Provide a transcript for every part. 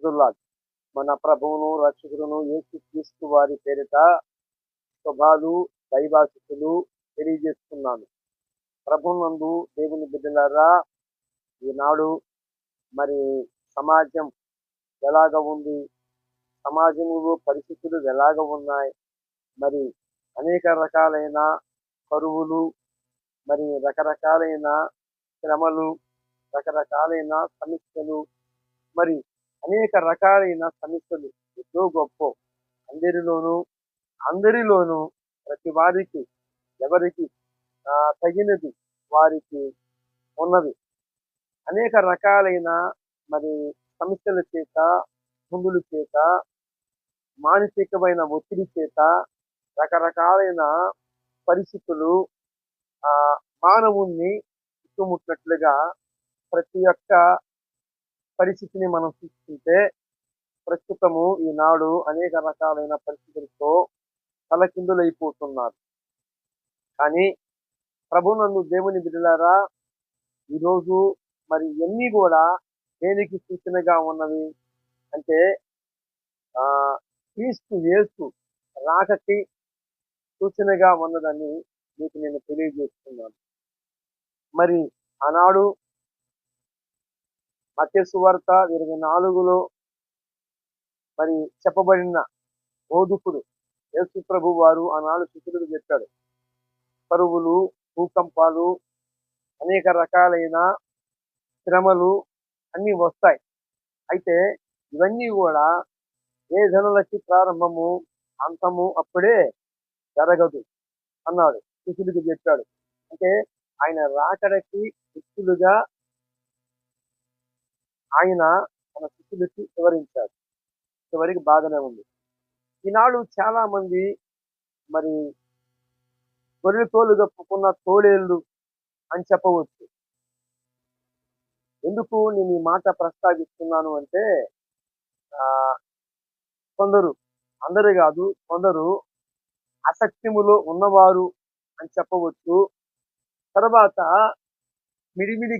ప్రైజుల్లాహ్. మన ప్రభువును రక్షకుడును యేసుక్రీస్తు వారి పేరిట శుభాలు దైవాశీస్సులు తెలియజేస్తున్నాను. ప్రభువునందు దేవుని బిడ్డలారా, ఈనాడు మరి సమాజం ఎలాగ ఉంది, సమాజంలో పరిస్థితులు ఎలాగ ఉన్నాయి, మరి అనేక రకాలైన కరువులు, మరి రకరకాలైన శ్రమలు, రకరకాలైన సమస్యలు, మరి అనేక రకాలైన సమస్యలు ఎంతో గొప్ప అందరిలోనూ ప్రతి వారికి ఎవరికి తగినది వారికి ఉన్నది. అనేక రకాలైన మరి సమస్యల చేత, ఇబ్బందుల చేత, మానసికమైన ఒత్తిడి చేత, రకరకాలైన పరిస్థితులు మానవుణ్ణి చుట్టుముట్టినట్లుగా ప్రతి ఒక్క పరిస్థితిని మనం చూసుకుంటే ప్రస్తుతము ఈనాడు అనేక రకాలైన పరిస్థితులతో తలకిందులైపోతున్నారు. కానీ ప్రభునందు దేవుని బిడ్డలారా, ఈరోజు మరి ఇవన్నీ కూడా దేనికి సూచనగా ఉన్నవి అంటే క్రీస్తు యేసు రాకకి సూచనగా ఉన్నదని మీకు నేను తెలియజేస్తున్నాను. మరి ఆనాడు మత్తయి సువార్త 24లో మరి చెప్పబడిన బోధకుడు యేసు ప్రభు వారు ఆనాడు శిష్యులకు చెప్పాడు, కరువులు, భూకంపాలు, అనేక రకాలైన శ్రమలు అన్నీ వస్తాయి. అయితే ఇవన్నీ కూడా ఏ జనులకి ప్రారంభము, అంతము అప్పుడే జరగదు అన్నాడు, శిష్యులకు చెప్పాడు. అంటే ఆయన రాకడకి శిష్యులుగా ఆయన మన శిష్యులకి వివరించాడు. ఇంతవరకు బాగానే ఉంది. ఈనాడు చాలా మంది మరి గొర్రె తోలు కప్పుకున్న తోడేళ్ళు అని చెప్పవచ్చు. ఎందుకు నేను ఈ మాట ప్రస్తావిస్తున్నాను అంటే కొందరు, అందరూ కాదు, కొందరు అసత్యములో ఉన్నవారు అని చెప్పవచ్చు. తర్వాత మిడిమిడి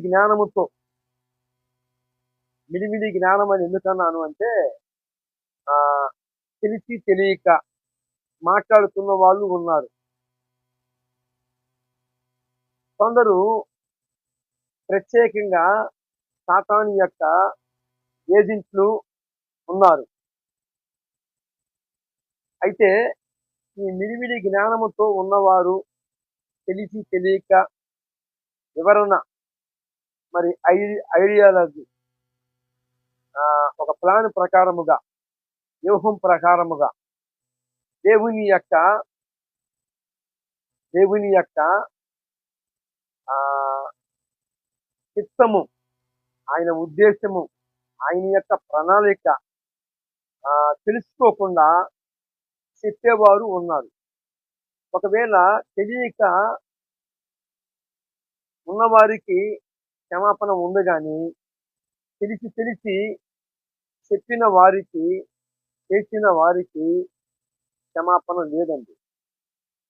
జ్ఞానం అని ఎందుకన్నాను అంటే తెలిసి తెలియక మాట్లాడుతున్న వాళ్ళు ఉన్నారు. కొందరు ప్రత్యేకంగా సాతాను యొక్క ఏజెంట్లు ఉన్నారు. అయితే ఈ మిడిమిడి జ్ఞానముతో ఉన్నవారు తెలిసి తెలియక వివరణ, మరి ఐడియాలజీ, ఒక ప్లాన్ ప్రకారముగా, వ్యూహం ప్రకారముగా దేవుని యొక్క చిత్తము, ఆయన ఉద్దేశము, ఆయన యొక్క ప్రణాళిక తెలుసుకోకుండా చెప్పేవారు ఉన్నారు. ఒకవేళ తెలియక ఉన్నవారికి క్షమాపణ ఉంది, కానీ తెలిసి చెప్పిన వారికి, చేసిన వారికి క్షమాపణ లేదండి.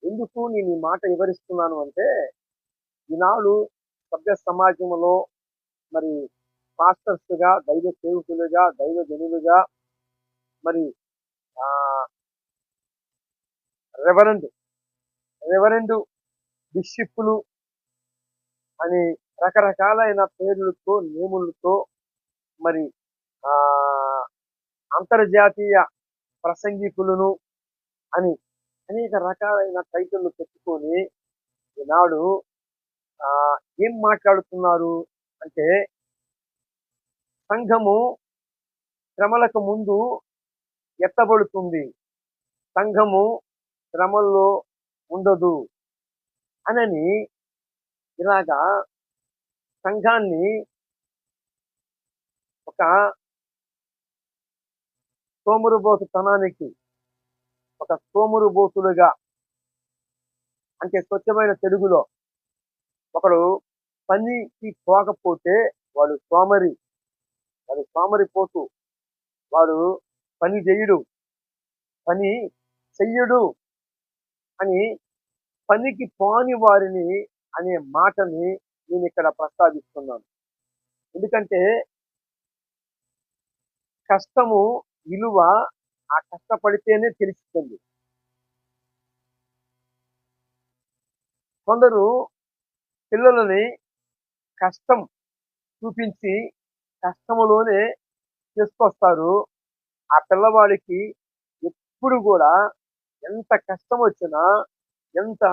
ఎందుకు నేను ఈ మాట వివరిస్తున్నాను అంటే, ఈనాడు సభ్య సమాజంలో మరి పాస్టర్స్గా, దైవ సేవకులుగా, దైవ జనులుగా, మరి రెవరెండు బిషప్పులు అని రకరకాలైన పేర్లతో, నేములతో, మరి అంతర్జాతీయ ప్రసంగికులను అని అనేక రకాలైన టైటిల్లు పెట్టుకొని ఈనాడు ఏం మాట్లాడుతున్నారు అంటే, సంఘము శ్రమలకు ముందు ఎత్తబడుతుంది, సంఘము శ్రమల్లో ఉండదు అనని ఇలాగా సంఘాన్ని ఒక సోమరుబోతుతనానికి, ఒక సోమరుబోతులుగా, అంటే స్వచ్ఛమైన తెలుగులో ఒకడు పనికి పోకపోతే వాడు సోమరిపోతు, వాడు పని చెయ్యడు అని పనికి పోని వారిని అనే మాటని నేను ఇక్కడ ప్రస్తావిస్తున్నాను. ఎందుకంటే కష్టము విలువ ఆ కష్టపడితేనే తెలుస్తుంది. కొందరు పిల్లలని కష్టం చూపించి కష్టములోనే తీసుకొస్తారు. ఆ పిల్లవాడికి ఎప్పుడు కూడా ఎంత కష్టం వచ్చినా, ఎంత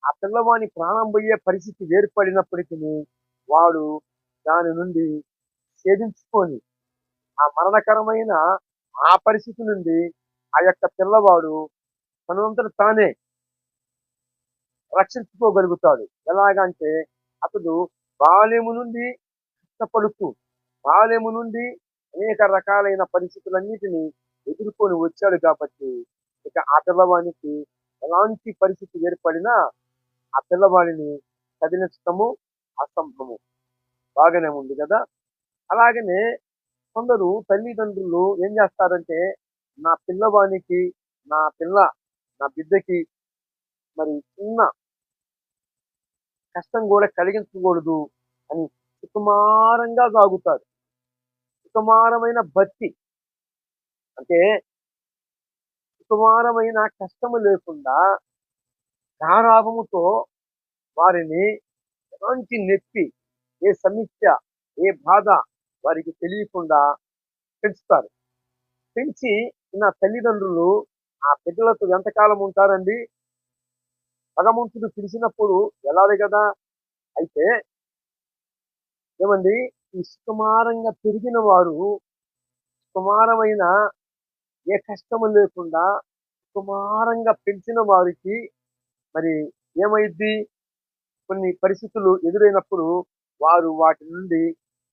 ఆ పిల్లవాని ప్రాణం పోయే పరిస్థితి ఏర్పడినప్పటికీ వాడు దాని నుండి ఛేదించుకొని ఆ మరణకరమైన ఆ పరిస్థితి నుండి ఆ యొక్క పిల్లవాడు తనంతట తానే రక్షించుకోగలుగుతాడు. ఎలాగంటే అతడు బాల్యము నుండి కష్టపడుతూ, బాల్యము నుండి అనేక రకాలైన పరిస్థితులన్నిటిని ఎదుర్కొని వచ్చాడు కాబట్టి, ఇక ఆ పిల్లవానికి ఎలాంటి పరిస్థితి ఏర్పడినా ఆ పిల్లవాడిని కదిలించటము అసంభవము. బాగానే ఉంది కదా! అలాగనే కొందరు తల్లిదండ్రులు ఏం చేస్తారంటే, నా పిల్లవానికి, నా పిల్ల, నా బిడ్డకి మరి చిన్న కష్టం కూడా కలిగించకూడదు అని సుకుమారంగా సాగుతారు. సుకుమారమైన భక్తి అంటే సుకుమారమైన కష్టము లేకుండా గారాబముతో వారిని ఎలాంటి నొప్పి, ఏ సమస్య, ఏ బాధ వారికి తెలియకుండా పెంచుతారు. పెంచి నా తల్లిదండ్రులు ఆ బిడ్డలతో ఎంతకాలం ఉంటారండి? భగవంతుడు పిలిచినప్పుడు వెళ్ళాలి కదా! అయితే ఏమండి ఈ సుకుమారంగా పెరిగిన వారు సుకుమారమైన ఏ కష్టము లేకుండా సుకుమారంగా పెంచిన వారికి మరి ఏమైద్ది? కొన్ని పరిస్థితులు ఎదురైనప్పుడు వారు వాటి నుండి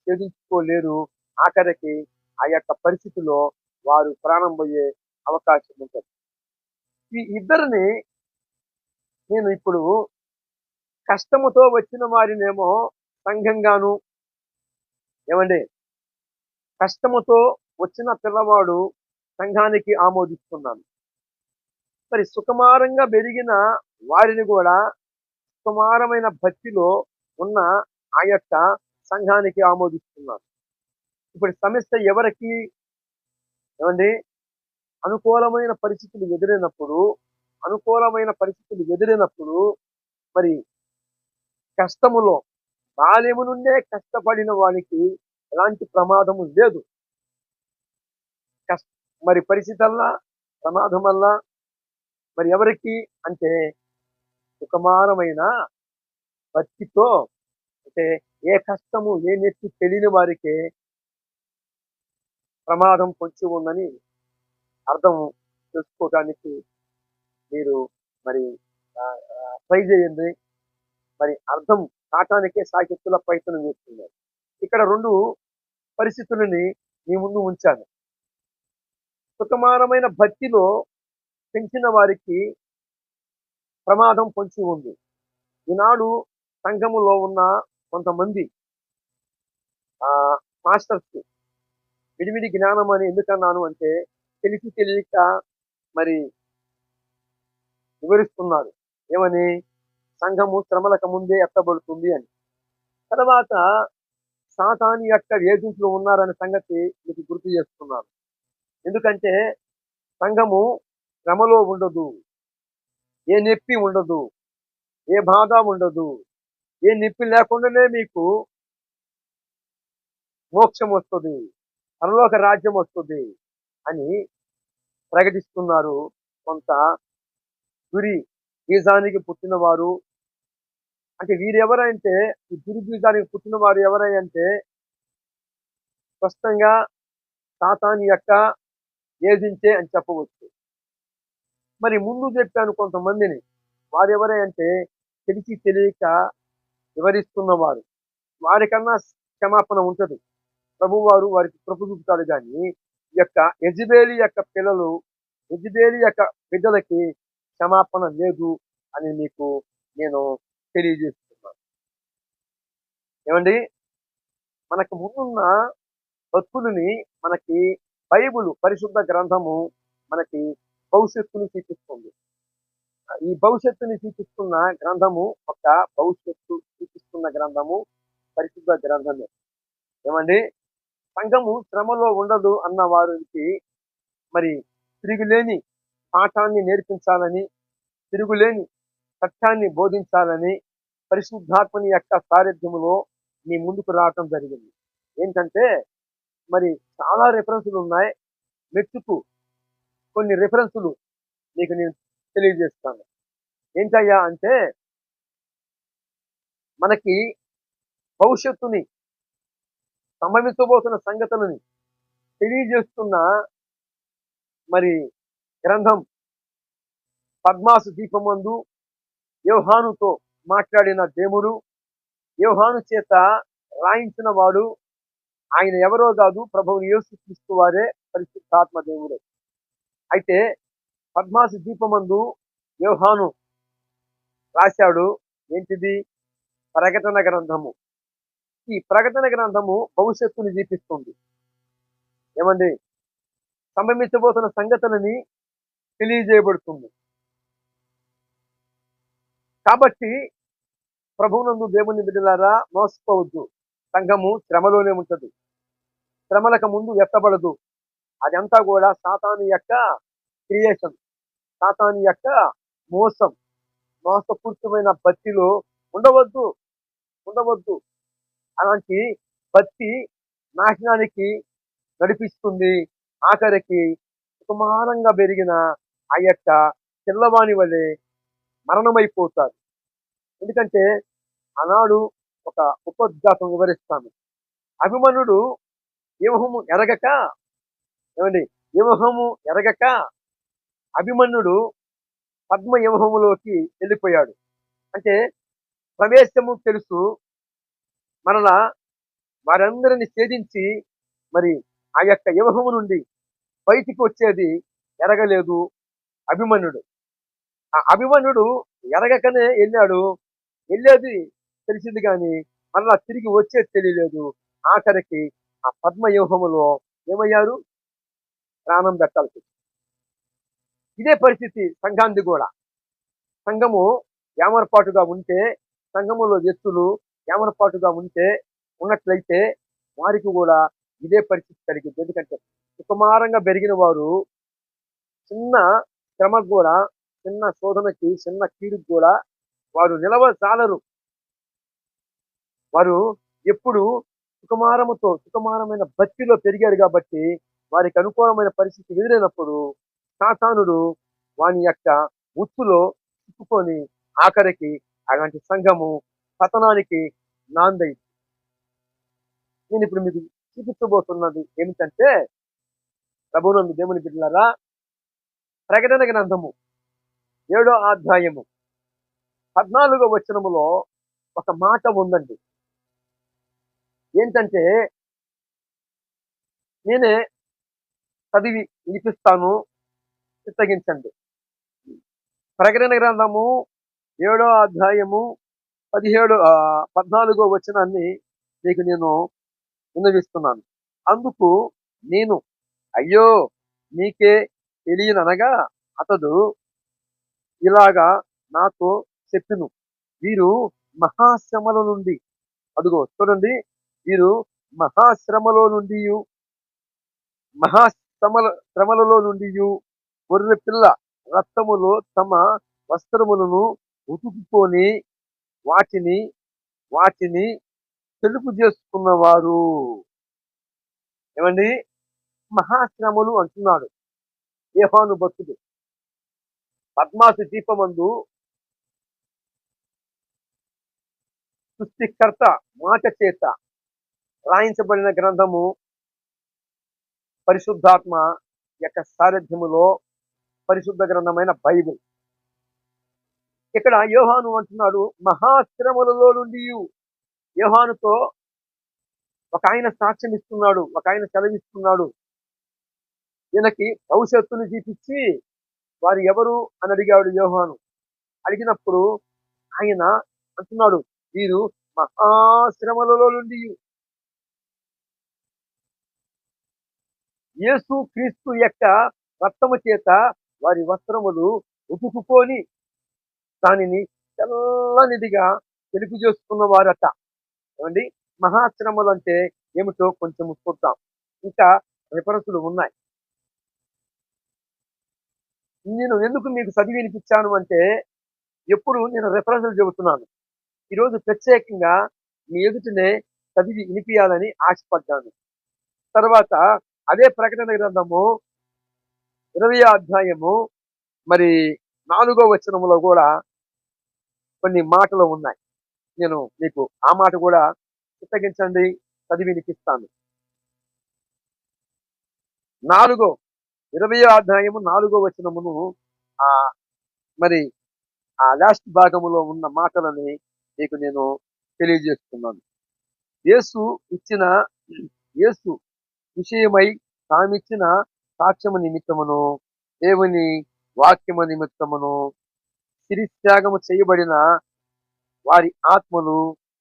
ఛేదించుకోలేరు. ఆఖరికి ఆ యొక్క పరిస్థితిలో వారు ప్రాణం పోయే అవకాశం ఉంటది. ఈ ఇద్దరిని నేను ఇప్పుడు కష్టముతో వచ్చిన వారినేమో సంఘంగాను ఏమండి కష్టముతో వచ్చిన పిల్లవాడు సంఘానికి ఆమోదిస్తున్నాను. మరి సుకుమారంగా పెరిగిన వారిని కూడా సుకుమారమైన భక్తిలో ఉన్న ఆ యొక్క సంఘానికి ఆమోదిస్తున్నాను. ఇప్పుడు సమస్య ఎవరికి? ఏమండి అనుకూలమైన పరిస్థితులు ఎదురైనప్పుడు అనుకూలమైన పరిస్థితులు ఎదురైనప్పుడు మరి కష్టములో బాల్యము నుండే కష్టపడిన వానికి ఎలాంటి ప్రమాదము లేదు. కష్ట మరి పరిస్థితల్లా ప్రమాదం వల్ల మరి ఎవరికి అంటే సుకుమారమైన భక్తితో అంటే ఏ కష్టము ఏ నొప్పి తెలియని వారికే ప్రమాదం పొంచి ఉందని అర్థం చేసుకోవడానికి మీరు మరి ట్రై చేయండి. మరి అర్థం కాటానికే సాకెత్తుల ప్రయత్నం చేస్తున్నారు. ఇక్కడ 2 పరిస్థితులని మీ ముందు ఉంచాను. సుకుమారమైన భక్తిలో పెంచిన వారికి ప్రమాదం పొంచి ఉంది. ఈనాడు సంఘములో ఉన్న కొంతమంది మాస్టర్స్ విడివిడి జ్ఞానం అని ఎందుకన్నాను అంటే తెలిసి తెలియక మరి వివరిస్తున్నారు. ఏమని? సంఘము శ్రమలకు ముందే ఎత్తబడుతుంది అని. తర్వాత సాతాను యొక్క ఏజెంట్లు ఉన్నారనే సంగతి మీకు గుర్తు చేస్తున్నాను. ఎందుకంటే సంఘము శ్రమలో ఉండదు, ఏ నొప్పి ఉండదు, ఏ బాధ ఉండదు, ఏ నొప్పి లేకుండానే మీకు మోక్షం వస్తుంది, పరలోక రాజ్యం వస్తుంది అని ప్రకటిస్తున్నారు. కొంత దురి బీజానికి పుట్టిన వారు అంటే వీరెవరంటే ఈ దురి బీజానికి పుట్టిన వారు ఎవరంటే స్పష్టంగా సాతాను యొక్క ఏజెంటే అని చెప్పవచ్చు. మరి ముందు చెప్పాను కొంతమందిని, వారెవరంటే తెలిసి తెలియక వివరిస్తున్నవారు. వారికన్నా క్షమాపణ ఉంటది. ప్రభువారు వారికి కృప చూపుతాడు కానీ ఈ యొక్క యెజబెలు యొక్క పిల్లలు, యెజబెలు యొక్క బిడ్డలకి క్షమాపణ లేదు అని మీకు నేను తెలియజేస్తున్నాను. ఏమండి మనకు ముందున్న భక్తులని మనకి బైబిల్ పరిశుద్ధ గ్రంథము మనకి భవిష్యత్తుని సూచిస్తుంది. ఈ భవిష్యత్తుని సూచిస్తున్న గ్రంథము ఒక భవిష్యత్తు సూచిస్తున్న గ్రంథము పరిశుద్ధ గ్రంథమే. ఏమండి సంఘము శ్రమలో ఉండదు అన్న వారికి మరి తిరుగులేని పాఠాన్ని నేర్పించాలని, తిరుగులేని సత్యాన్ని బోధించాలని పరిశుద్ధాత్మని యొక్క సారథ్యములో మీ ముందుకు రావటం జరిగింది. ఏంటంటే మరి చాలా రెఫరెన్సులు ఉన్నాయి. మెట్టుకు కొన్ని రెఫరెన్సులు మీకు నేను తెలియజేస్తాను. ఏంటయ్యా అంటే మనకి భవిష్యత్తుని సంభవించబోతున్న సంగతులని తెలియజేస్తున్న మరి గ్రంథం పద్మాసు దీపమందు యోహానుతో మాట్లాడిన దేవుడు, యోహాను చేత రాయించిన వాడు ఆయన ఎవరో కాదు, ప్రభువు యేసుక్రీస్తు వారే, పరిశుద్ధాత్మ దేవుడే. అయితే పద్మాసు దీపమందు యోహాను రాశాడు. ఏంటిది? ప్రకటన గ్రంథము. ఈ ప్రకటన గ్రంథము భవిష్యత్తుని చూపిస్తుంది. ఏమండి? సంభవించబోతున్న సంగతులని తెలియజేయబడుతుంది. కాబట్టి ప్రభువునందు దేవుని బిడ్డలారా మోసపోవద్దు. సంఘము శ్రమలోనే ఉంటుంది. శ్రమలకు ముందు ఎత్తబడదు. అదంతా కూడా సాతాను యొక్క క్రియేషన్, సాతాను యొక్క మోసం, మోసపూరితమైన భక్తిలో ఉండవద్దు. అలాంటి భక్తి నాశనానికి నడిపిస్తుంది. ఆఖరికి సుకుమారంగా పెరిగిన ఆ యొక్క పిల్లవాని వలె మరణమైపోతారు. ఎందుకంటే ఆనాడు ఒక ఉపద్ఘాతం వివరిస్తాను. అభిమన్యుడు వ్యూహము ఎరగక, ఏమండి, వ్యూహము ఎరగక అభిమన్యుడు పద్మ వ్యూహములోకి వెళ్ళిపోయాడు. అంటే ప్రవేశము తెలుసు, మరలా వారందరిని ఛేదించి మరి ఆ యొక్క వ్యూహము నుండి బయటికి వచ్చేది ఎరగలేదు అభిమన్యుడు. ఆ అభిమన్యుడు ఎరగకనే వెళ్ళేది తెలిసింది కానీ మరలా తిరిగి వచ్చేది తెలియలేదు. ఆఖరికి ఆ పద్మ వ్యూహములో ఏమయ్యారు? ప్రాణం పెట్టాల్సి. ఇదే పరిస్థితి సంఘానికి కూడా. సంఘము ఏమరపాటుగా ఉంటే, సంఘములో వ్యక్తులు ఏమరపాటుగా ఉన్నట్లయితే వారికి కూడా ఇదే పరిస్థితి కలిగింది. ఎందుకంటే సుకుమారంగా పెరిగిన వారు చిన్న శ్రమకు కూడా, చిన్న శోధనకి, చిన్న కీడుకు కూడా వారు నిలవసాలరు. వారు ఎప్పుడు సుకుమారమైన భక్తిలో పెరిగారు కాబట్టి వారికి అనుకూలమైన పరిస్థితి ఎదురైనప్పుడు సాతానుడు వాని యొక్క ఉచ్చులో చిక్కుకొని ఆఖరికి అలాంటి సంఘము పతనానికి నాందైంది. నేను ఇప్పుడు మీకు చూపించబోతున్నది ఏమిటంటే, ప్రభువునందు దేవుని బిడ్డలారా, ప్రకటన గ్రంథము 7వ అధ్యాయము 14వ వచనములో ఒక మాట ఉందండి. ఏంటంటే నేనే చదివి వినిపిస్తాను, చిత్తగించండి. ప్రకటన గ్రంథము 7వ అధ్యాయము 14వ వచనాన్ని మీకు నేను విన్నవిస్తున్నాను. అందుకు నేను, అయ్యో నీకే తెలియననగా అతడు ఇలాగా నాతో చెప్పిను, వీరు మహాశ్రమల నుండి, అదుగో చూడండి, వీరు శ్రమలలో నుండి గొర్రె పిల్ల రక్తములో తమ వస్త్రములను ఉతుకుకొని వాటిని తెలుపు చేసుకున్నవారు. ఏమండి? మహాశ్రమలు అంటున్నాడు యోహాను భక్తుడు. పద్మాసు దీపమందు సృష్టికర్త మాట చేత రాయించబడిన గ్రంథము పరిశుద్ధాత్మ యొక్క సారథ్యములో పరిశుద్ధ గ్రంథమైన బైబిల్. ఇక్కడ యోహాను అంటున్నాడు మహాశ్రమలలో నుండి. యోహానుతో ఒక ఆయన సాక్ష్యం ఇస్తున్నాడు, ఒక ఆయన సెలవిస్తున్నాడు. ఈయనకి భవిష్యత్తును చూపించి వారు ఎవరు అని అడిగాడు యోహాను. అడిగినప్పుడు ఆయన అంటున్నాడు, వీరు మహాశ్రమలలో నుండి యేసు క్రీస్తు యొక్క రక్తము చేత వారి వస్త్రములు ఉతుకుకొని దానిని తెల్లనిదిగా తెలుపు చేసుకున్న వారట. ఏమండి? మహాశ్రమలు అంటే ఏమిటో కొంచెం చూద్దాం. ఇంకా రిఫరెన్సులు ఉన్నాయి. నేను ఎందుకు మీకు చదివి వినిపించాను అంటే, ఎప్పుడు నేను రిఫరెన్సులు చెబుతున్నాను. ఈరోజు ప్రత్యేకంగా మీ ఎదుటనే చదివి వినిపియాలని ఆశపడ్డాను. తర్వాత అదే ప్రకటన గ్రంథము 20వ అధ్యాయము మరి 4వ వచనంలో కూడా కొన్ని మాటలు ఉన్నాయి. నేను మీకు ఆ మాట కూడా చిత్తగించండి, చదివి వినిపిస్తాను. 20వ అధ్యాయము 4వ వచనమును ఆ మరి ఆ లాస్ట్ భాగములో ఉన్న మాటలని మీకు నేను తెలియజేస్తున్నాను. యేసు ఇచ్చిన యేసు విషయమై తామిచ్చిన సాక్ష్యము నిమిత్తమును, దేవుని వాక్యము నిమిత్తమును శిరస్త్యాగము చేయబడిన వారి ఆత్మలు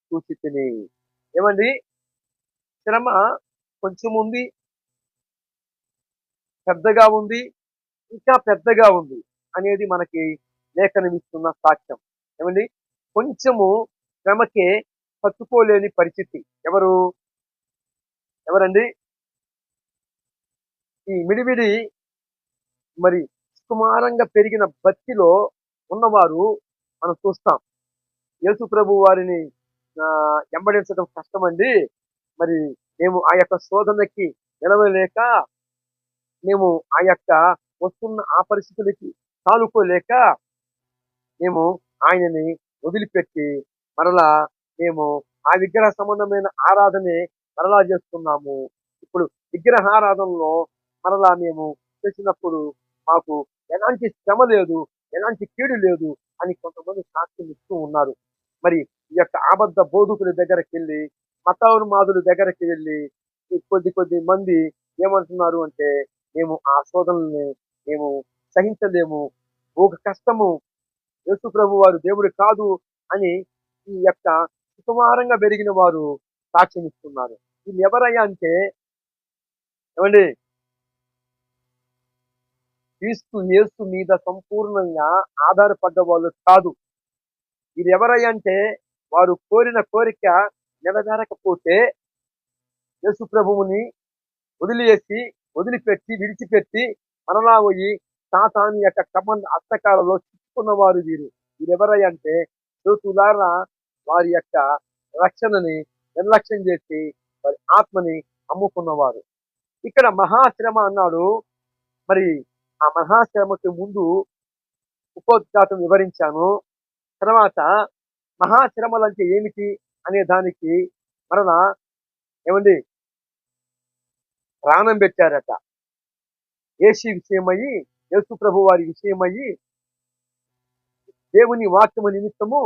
చూచితిని. ఏమండి, శ్రమ కొంచెం ఉంది, పెద్దగా ఉంది, ఇంకా పెద్దగా ఉంది అనేది మనకి లేఖనం ఇస్తున్న సాక్ష్యం. ఏమండి, కొంచెము శ్రమకే తట్టుకోలేని పరిస్థితి. ఎవరండి? ఈ మిడిమిడి మరి సుకుమారంగా పెరిగిన భక్తిలో ఉన్నవారు మనం చూస్తాం. యేసు ప్రభు వారిని వెంబడించడం కష్టమండి. మరి మేము ఆ యొక్క శోధనకి నిలవలేక, మేము ఆ యొక్క వస్తున్న ఆ పరిస్థితులకి తాలుకోలేక మేము ఆయనని వదిలిపెట్టి మరలా మేము ఆ విగ్రహ సంబంధమైన ఆరాధనే మరలా చేస్తున్నాము. ఇప్పుడు విగ్రహారాధనలో మరలా మేము చేసినప్పుడు మాకు ఎలాంటి శ్రమ లేదు, ఎలాంటి కీడు లేదు అని కొంతమంది సాక్ష్యం ఇస్తూ ఉన్నారు. మరి ఈ యొక్క అబద్ధ బోధకుల దగ్గరికి వెళ్ళి, మతోన్మాదుల దగ్గరికి వెళ్ళి కొద్ది మంది ఏమంటున్నారు అంటే, మేము ఆ శోధనల్ని మేము సహించలేము, ఒక కష్టము, యేసు ప్రభు వారు దేవుడు కాదు అని ఈ యొక్క సుకుమారంగా పెరిగిన వారు సాక్ష్యం ఇస్తున్నారు. వీళ్ళు ఎవరయ్యా అంటే, ఏమండి, క్రీస్తు యేసు మీద సంపూర్ణంగా ఆధారపడ్డ వాళ్ళు కాదు. వీరు ఎవరయ్యా అంటే, వారు కోరిన కోరిక నెరవేరకపోతే యేసు ప్రభువుని విడిచిపెట్టి మరలా పోయి సాతాను యొక్క కమంద హస్తకాలలో చిక్కుకున్న వారు వీరు. వీరెవరయ్యా అంటే, యేసులారా వారి యొక్క రక్షణని నిర్లక్ష్యం చేసి వారి ఆత్మని అమ్ముకున్నవారు. ఇక్కడ మహాశ్రమ అన్నాడు. మరి ఆ మహాశ్రమకి ముందు ఉపోద్ఘాతం వివరించాను. తర్వాత మహాశ్రమలు అంటే ఏమిటి అనే దానికి మరలా ఏమండి ప్రాణం పెట్టారట. యేసు ప్రభు వారి విషయమయ్యి దేవుని వాక్యము నిమిత్తము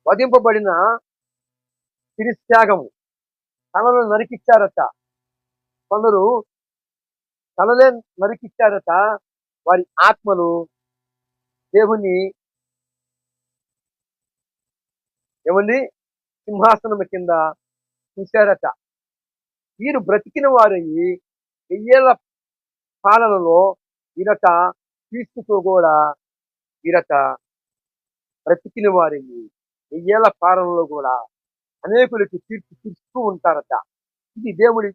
వధింపబడిన శిరస్త్యాగము, తలను నరికిచ్చారట. కొందరు తలలే నరికిచ్చారట. వారి ఆత్మలు దేవుని ఏమండి సింహాసనం కింద చూశారట. వీరు బ్రతికిన వారయ్యి 1000 పాలనలో వీరట క్రీస్తుతో కూడా వీరట బ్రతికిన వారయ్యి 1000 పాలనలో కూడా అనేకులకి తీర్పు తీర్చుతూ ఉంటారట. ఇది దేవుడి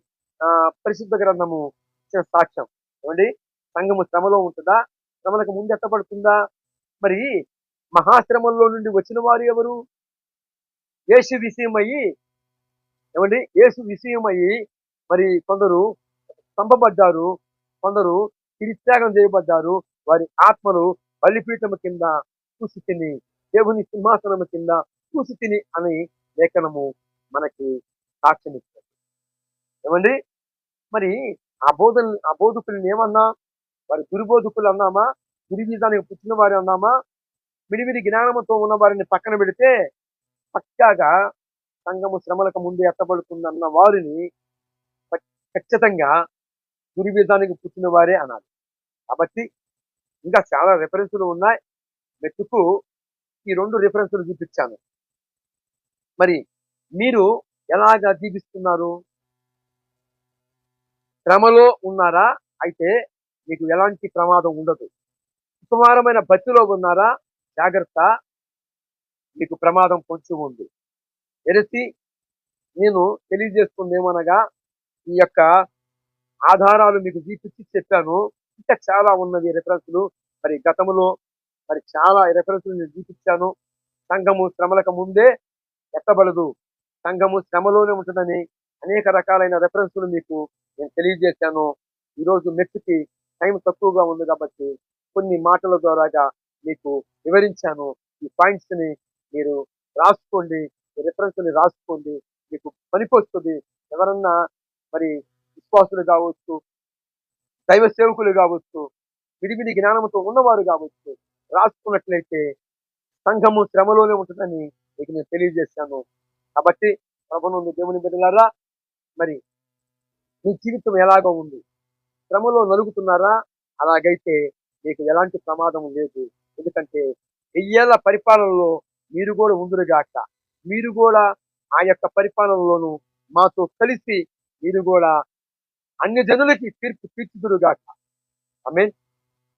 పరిశుద్ధ గ్రంథము ఇచ్చిన సాక్ష్యం. ఏమండి, సంఘము శ్రమలో ఉంటుందా? శ్రమలకు ముందు ఎత్తపడుతుందా? మరి మహాశ్రమంలో నుండి వచ్చిన వారు ఎవరు? యేసు విషయమయ్యి మరి కొందరు చంపబడ్డారు, కొందరు తిరిత్యాగం చేయబడ్డారు. వారి ఆత్మలు బలిపీఠము కింద చూసితిని, దేవుని సింహాసనము కింద చూసితిని అని లేఖనము మనకి సాక్ష్యం ఇస్తుంది. ఏమండి, మరి ఆ బోధకుల్ని ఏమన్నా? వారి దుర్బోధకులు అన్నామా? దుర్విధానికి పుట్టిన వారు అన్నామా? మిడిమిడి జ్ఞానంతో ఉన్న వారిని పక్కన పెడితే పక్కాగా సంఘము శ్రమలకు ముందు ఎత్తబడుతుందన్న వారిని ఖచ్చితంగా దుర్విధానికి పుట్టిన వారే అనాలి. కాబట్టి ఇంకా చాలా రిఫరెన్సులు ఉన్నాయి. మెట్టుకు ఈ 2 రిఫరెన్సులు చూపించాను. మరి మీరు ఎలాగా జీవిస్తున్నారు? శ్రమలో ఉన్నారా? అయితే మీకు ఎలాంటి ప్రమాదం ఉండదు. సుకుమారమైన భక్తిలో ఉన్నారా? జాగ్రత్త, మీకు ప్రమాదం కొంచెం ఉంది. ఎరసి నేను తెలియజేస్తుంది ఏమనగా, ఈ యొక్క ఆధారాలు మీకు చూపించి చెప్పాను. ఇంకా చాలా ఉన్నది రెఫరెన్స్‌లు. మరి గతంలో మరి చాలా రెఫరెన్స్‌లు నేను చూపించాను. సంఘము శ్రమలకు ముందే ఎత్తబడదు. సంఘము శ్రమలోనే ఉంటుందని అనేక రకాలైన రెఫరెన్స్‌లు మీకు నేను తెలియజేశాను. ఈరోజు నెట్‌కి టైం తక్కువగా ఉంది కాబట్టి కొన్ని మాటల ద్వారాగా మీకు వివరించాను. ఈ పాయింట్స్‌ని మీరు రాసుకోండి. ఈ రెఫరెన్స్‌ని రాసుకోండి. మీకు పనికొస్తది. ఎవరన్నా మరి విశ్వాసులు కావచ్చు, దైవ సేవకులు కావచ్చు, విడివిడి జ్ఞానంతో ఉన్నవారు కావచ్చు, రాసుకున్నట్లయితే సంఘము శ్రమలోనే ఉంటుందని మీకు నేను తెలియజేశాను. కాబట్టి ప్రభునందు దేవుని బిడ్డలారా, మరి మీ జీవితం ఎలాగో ఉంది? శ్రమలో నలుగుతున్నారా? అలాగైతే మీకు ఎలాంటి ప్రమాదం లేదు. ఎందుకంటే వెయ్యేళ్ల పరిపాలనలో మీరు కూడా ఉందురుగాక. మీరు కూడా ఆ యొక్క పరిపాలనలోను మాతో కలిసి మీరు కూడా అన్ని జనులకి తీర్పు తీర్చుదురుగాక. ఆమేన్.